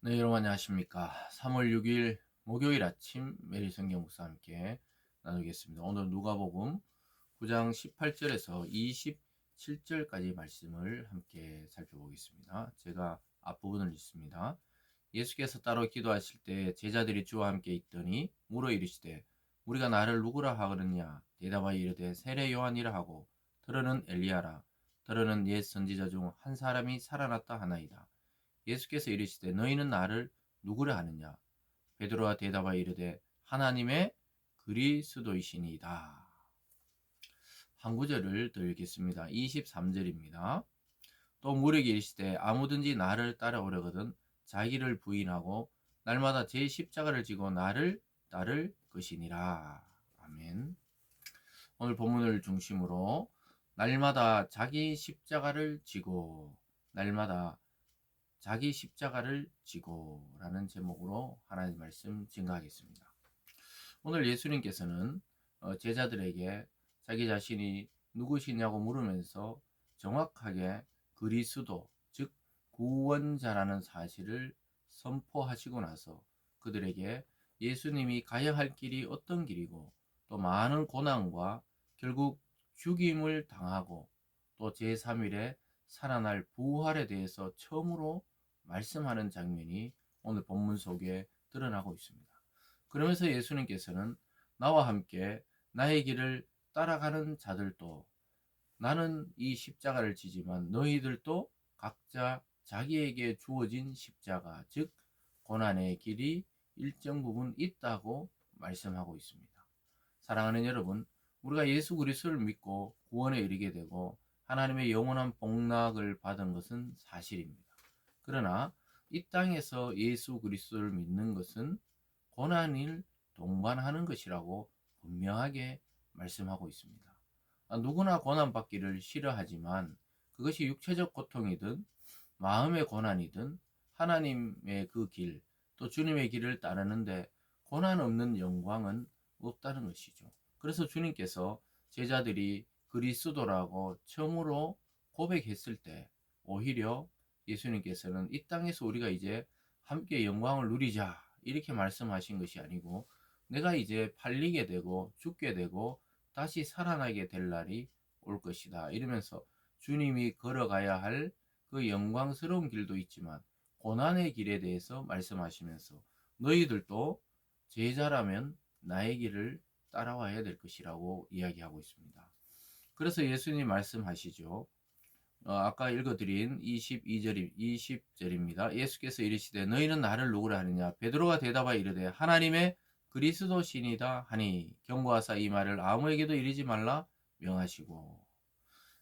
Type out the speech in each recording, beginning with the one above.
네, 여러분 안녕하십니까. 3월 6일 목요일 아침 매일 성경 묵상와 함께 나누겠습니다. 오늘 누가복음 9장 18절에서 27절까지 말씀을 함께 살펴보겠습니다. 제가 앞부분을 읽습니다. 예수께서 따로 기도하실 때 제자들이 주와 함께 있더니 물어 이르시되 우리가 나를 누구라 하거느냐 대답하여 이르되 세례 요한이라 하고 더러는 엘리야라 더러는 옛 선지자 중 한 사람이 살아났다 하나이다. 예수께서 이르시되 너희는 나를 누구라 하느냐 베드로가 대답하여 이르되 하나님의 그리스도이시니이다. 한 구절을 더 읽겠습니다. 23절입니다. 또 무리에게 이르시되 아무든지 나를 따라오려거든 자기를 부인하고 날마다 제 십자가를 지고 나를 따를 것이니라. 아멘. 오늘 본문을 중심으로 날마다 자기 십자가를 지고 날마다 자기 십자가를 지고라는 제목으로 하나님 말씀 증거하겠습니다. 오늘 예수님께서는 제자들에게 자기 자신이 누구시냐고 물으면서 정확하게 그리스도, 즉 구원자라는 사실을 선포하시고 나서 그들에게 예수님이 가야 할 길이 어떤 길이고 또 많은 고난과 결국 죽임을 당하고 또 제3일에 살아날 부활에 대해서 처음으로 말씀하는 장면이 오늘 본문 속에 드러나고 있습니다. 그러면서 예수님께서는 나와 함께 나의 길을 따라가는 자들도 나는 이 십자가를 지지만 너희들도 각자 자기에게 주어진 십자가, 즉 고난의 길이 일정 부분 있다고 말씀하고 있습니다. 사랑하는 여러분, 우리가 예수 그리스도를 믿고 구원에 이르게 되고 하나님의 영원한 복락을 받은 것은 사실입니다. 그러나 이 땅에서 예수 그리스도를 믿는 것은 고난을 동반하는 것이라고 분명하게 말씀하고 있습니다. 누구나 고난받기를 싫어하지만 그것이 육체적 고통이든 마음의 고난이든 하나님의 그 길, 또 주님의 길을 따르는데 고난 없는 영광은 없다는 것이죠. 그래서 주님께서 제자들이 그리스도라고 처음으로 고백했을 때 오히려 예수님께서는 이 땅에서 우리가 이제 함께 영광을 누리자 이렇게 말씀하신 것이 아니고 내가 이제 팔리게 되고 죽게 되고 다시 살아나게 될 날이 올 것이다 이러면서 주님이 걸어가야 할 그 영광스러운 길도 있지만 고난의 길에 대해서 말씀하시면서 너희들도 제자라면 나의 길을 따라와야 될 것이라고 이야기하고 있습니다. 그래서 예수님 말씀하시죠. 아까 읽어드린 20절입니다. 예수께서 이르시되 너희는 나를 누구라 하느냐 베드로가 대답하여 이르되 하나님의 그리스도시니다 하니 경고하사 이 말을 아무에게도 이르지 말라 명하시고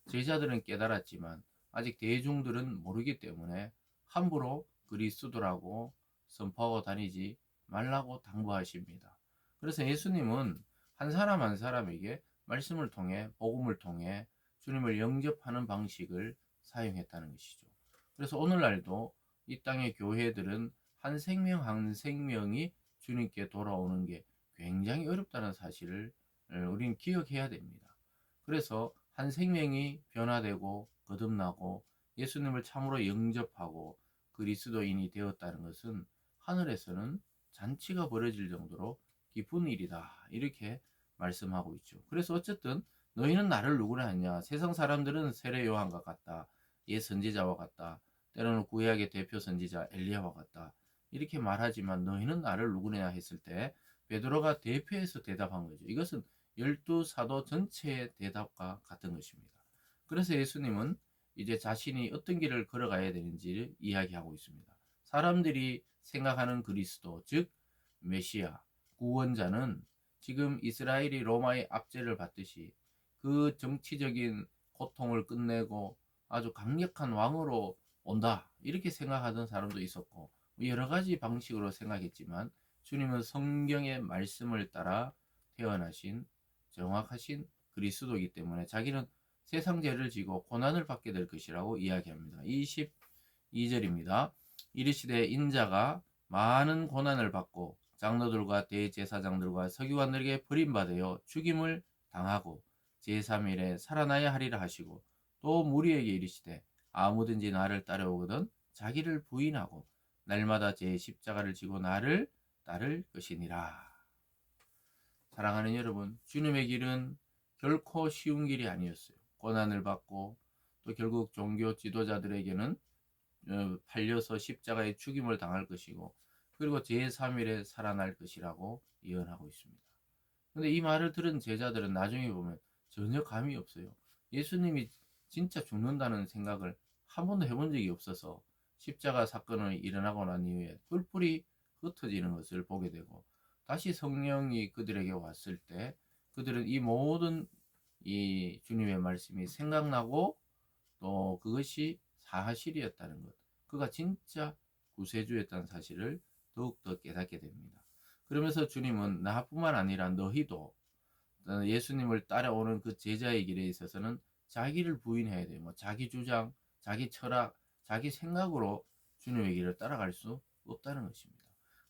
제자들은 깨달았지만 아직 대중들은 모르기 때문에 함부로 그리스도라고 선포하고 다니지 말라고 당부하십니다. 그래서 예수님은 한 사람 한 사람에게 말씀을 통해 복음을 통해 주님을 영접하는 방식을 사용했다는 것이죠. 그래서 오늘날도 이 땅의 교회들은 한 생명 한 생명이 주님께 돌아오는 게 굉장히 어렵다는 사실을 우리는 기억해야 됩니다. 그래서 한 생명이 변화되고 거듭나고 예수님을 참으로 영접하고 그리스도인이 되었다는 것은 하늘에서는 잔치가 벌어질 정도로 기쁜 일이다. 이렇게 말씀하고 있죠. 그래서 어쨌든 너희는 나를 누구라 하냐? 세상 사람들은 세례 요한과 같다. 옛 선지자와 같다. 때로는 구약의 대표 선지자 엘리야와 같다. 이렇게 말하지만 너희는 나를 누구냐 했을 때 베드로가 대표해서 대답한 거죠. 이것은 열두 사도 전체의 대답과 같은 것입니다. 그래서 예수님은 이제 자신이 어떤 길을 걸어가야 되는지를 이야기하고 있습니다. 사람들이 생각하는 그리스도, 즉 메시아, 구원자는 지금 이스라엘이 로마의 압제를 받듯이 그 정치적인 고통을 끝내고 아주 강력한 왕으로 온다. 이렇게 생각하던 사람도 있었고 여러 가지 방식으로 생각했지만 주님은 성경의 말씀을 따라 태어나신 정확하신 그리스도이기 때문에 자기는 세상 죄를 지고 고난을 받게 될 것이라고 이야기합니다. 22절입니다. 이르시되 인자가 많은 고난을 받고 장로들과 대제사장들과 서기관들에게 버림받아 죽임을 당하고 제3일에 살아나야 하리라 하시고 또 무리에게 이르시되 아무든지 나를 따라오거든 자기를 부인하고 날마다 제 십자가를 지고 나를 따를 것이니라. 사랑하는 여러분, 주님의 길은 결코 쉬운 길이 아니었어요. 고난을 받고 또 결국 종교 지도자들에게는 팔려서 십자가에 죽임을 당할 것이고 그리고 제3일에 살아날 것이라고 예언하고 있습니다. 근데 이 말을 들은 제자들은 나중에 보면 전혀 감이 없어요. 예수님이 진짜 죽는다는 생각을 한 번도 해본 적이 없어서 십자가 사건이 일어나고 난 이후에 뿔뿔이 흩어지는 것을 보게 되고 다시 성령이 그들에게 왔을 때 그들은 이 모든 이 주님의 말씀이 생각나고 또 그것이 사실이었다는 것, 그가 진짜 구세주였다는 사실을 더욱더 깨닫게 됩니다. 그러면서 주님은 나뿐만 아니라 너희도 예수님을 따라오는 그 제자의 길에 있어서는 자기를 부인해야 돼요. 뭐 자기 주장, 자기 철학, 자기 생각으로 주님의 길을 따라갈 수 없다는 것입니다.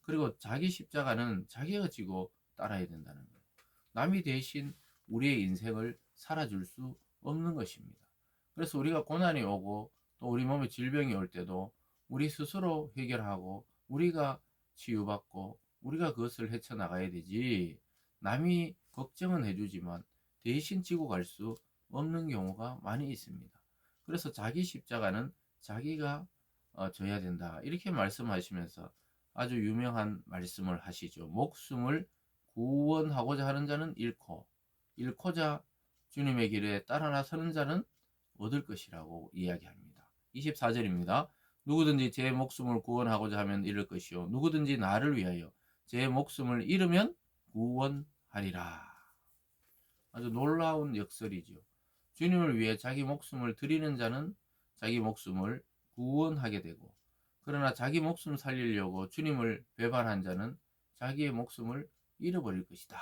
그리고 자기 십자가는 자기가 지고 따라야 된다는 거예요. 남이 대신 우리의 인생을 살아줄 수 없는 것입니다. 그래서 우리가 고난이 오고 또 우리 몸에 질병이 올 때도 우리 스스로 해결하고 우리가 치유받고 우리가 그것을 헤쳐나가야 되지, 남이 걱정은 해주지만 대신 지고 갈 수 없는 경우가 많이 있습니다. 그래서 자기 십자가는 자기가 져야 된다, 이렇게 말씀하시면서 아주 유명한 말씀을 하시죠. 목숨을 구원하고자 하는 자는 잃고자 주님의 길에 따라 나서는 자는 얻을 것이라고 이야기합니다. 24절입니다. 누구든지 제 목숨을 구원하고자 하면 잃을 것이요 누구든지 나를 위하여 제 목숨을 잃으면 구원하리라. 아주 놀라운 역설이죠. 주님을 위해 자기 목숨을 드리는 자는 자기 목숨을 구원하게 되고, 그러나 자기 목숨 살리려고 주님을 배반한 자는 자기의 목숨을 잃어버릴 것이다.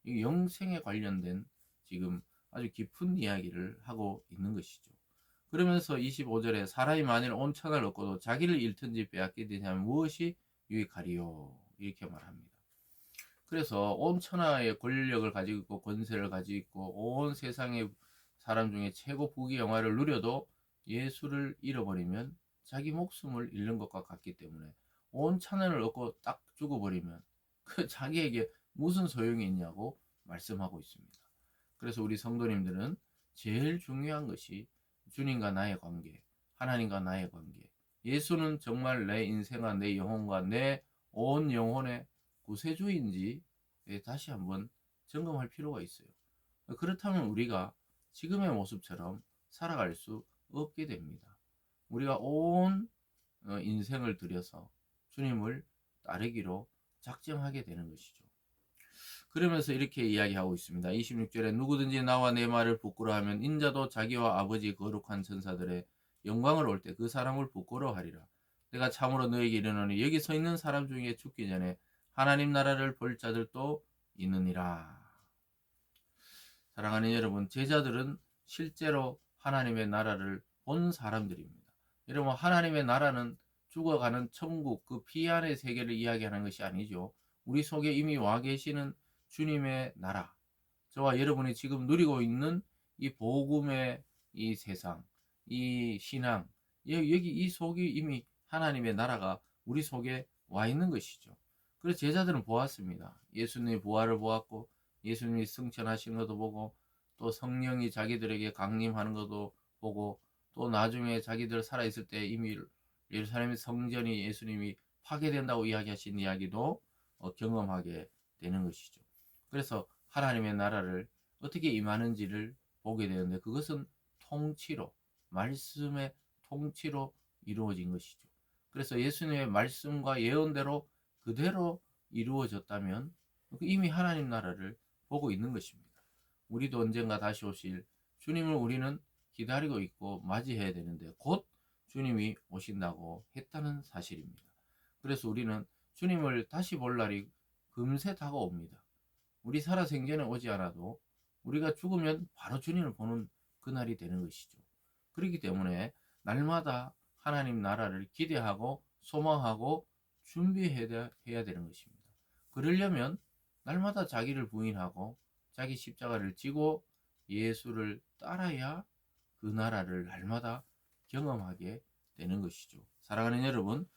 이 영생에 관련된 지금 아주 깊은 이야기를 하고 있는 것이죠. 그러면서 25절에 사람이 만일 온 천하를 얻고도 자기를 잃든지 빼앗기든지 하면 무엇이 유익하리요, 이렇게 말합니다. 그래서 온 천하의 권력을 가지고 있고 권세를 가지고 있고 온 세상의 사람 중에 최고 부귀 영화를 누려도 예수를 잃어버리면 자기 목숨을 잃는 것과 같기 때문에 온 천하를 얻고 딱 죽어버리면 그 자기에게 무슨 소용이 있냐고 말씀하고 있습니다. 그래서 우리 성도님들은 제일 중요한 것이 주님과 나의 관계, 하나님과 나의 관계. 예수는 정말 내 인생과 내 영혼과 내 온 영혼의 구세주인지 다시 한번 점검할 필요가 있어요. 그렇다면 우리가 지금의 모습처럼 살아갈 수 없게 됩니다. 우리가 온 인생을 들여서 주님을 따르기로 작정하게 되는 것이죠. 그러면서 이렇게 이야기하고 있습니다. 26절에 누구든지 나와 내 말을 부끄러워하면 인자도 자기와 아버지 거룩한 천사들의 영광을 올 때 그 사람을 부끄러워하리라. 내가 참으로 너에게 이르노니 여기 서 있는 사람 중에 죽기 전에 하나님 나라를 볼 자들도 있느니라. 사랑하는 여러분, 제자들은 실제로 하나님의 나라를 본 사람들입니다. 여러분, 하나님의 나라는 죽어가는 천국, 그 피안의 세계를 이야기하는 것이 아니죠. 우리 속에 이미 와 계시는 주님의 나라, 저와 여러분이 지금 누리고 있는 이 복음의 이 세상, 이 신앙, 여기 이 속에 이미 하나님의 나라가 우리 속에 와 있는 것이죠. 그래서 제자들은 보았습니다. 예수님의 부활을 보았고 예수님이 승천하신 것도 보고 또 성령이 자기들에게 강림하는 것도 보고 또 나중에 자기들 살아있을 때 이미 예루살렘의 성전이 예수님이 파괴된다고 이야기하신 이야기도 경험하게 되는 것이죠. 그래서 하나님의 나라를 어떻게 임하는지를 보게 되는데 그것은 통치로, 말씀의 통치로 이루어진 것이죠. 그래서 예수님의 말씀과 예언대로 그대로 이루어졌다면 이미 하나님 나라를 보고 있는 것입니다. 우리도 언젠가 다시 오실 주님을 우리는 기다리고 있고 맞이해야 되는데 곧 주님이 오신다고 했다는 사실입니다. 그래서 우리는 주님을 다시 볼 날이 금세 다가옵니다. 우리 살아생전에 오지 않아도 우리가 죽으면 바로 주님을 보는 그날이 되는 것이죠. 그렇기 때문에 날마다 하나님 나라를 기대하고 소망하고 준비해야 되는 것입니다. 그러려면 날마다 자기를 부인하고 자기 십자가를 지고 예수를 따라야 그 나라를 날마다 경험하게 되는 것이죠. 사랑하는 여러분,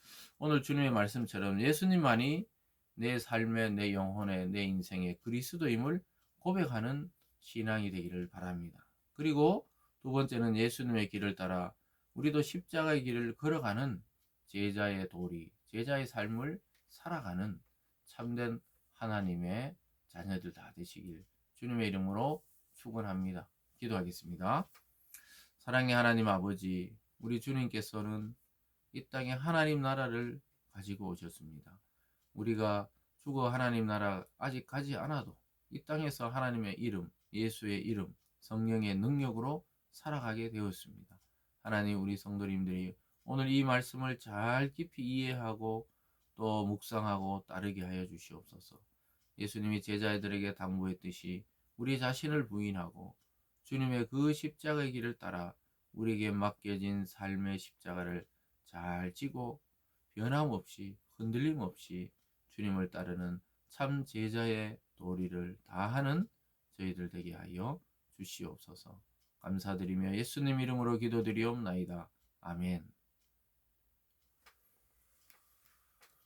오늘 주님의 말씀처럼 예수님만이 내 삶의, 내 영혼의, 내 인생의 그리스도임을 고백하는 신앙이 되기를 바랍니다. 그리고 두 번째는 예수님의 길을 따라 우리도 십자가의 길을 걸어가는 제자의 도리, 제자의 삶을 살아가는 참된 하나님의 자녀들 다 되시길 주님의 이름으로 축원합니다. 기도하겠습니다. 사랑의 하나님 아버지, 우리 주님께서는 이 땅에 하나님 나라를 가지고 오셨습니다. 우리가 죽어 하나님 나라 아직 가지 않아도 이 땅에서 하나님의 이름, 예수의 이름, 성령의 능력으로 살아가게 되었습니다. 하나님, 우리 성도님들이 오늘 이 말씀을 잘 깊이 이해하고 또 묵상하고 따르게 하여 주시옵소서. 예수님이 제자들에게 당부했듯이 우리 자신을 부인하고 주님의 그 십자가의 길을 따라 우리에게 맡겨진 삶의 십자가를 잘 지고 변함없이 흔들림 없이 주님을 따르는 참 제자의 도리를 다하는 저희들 되게 하여 주시옵소서. 감사드리며 예수님 이름으로 기도드리옵나이다. 아멘.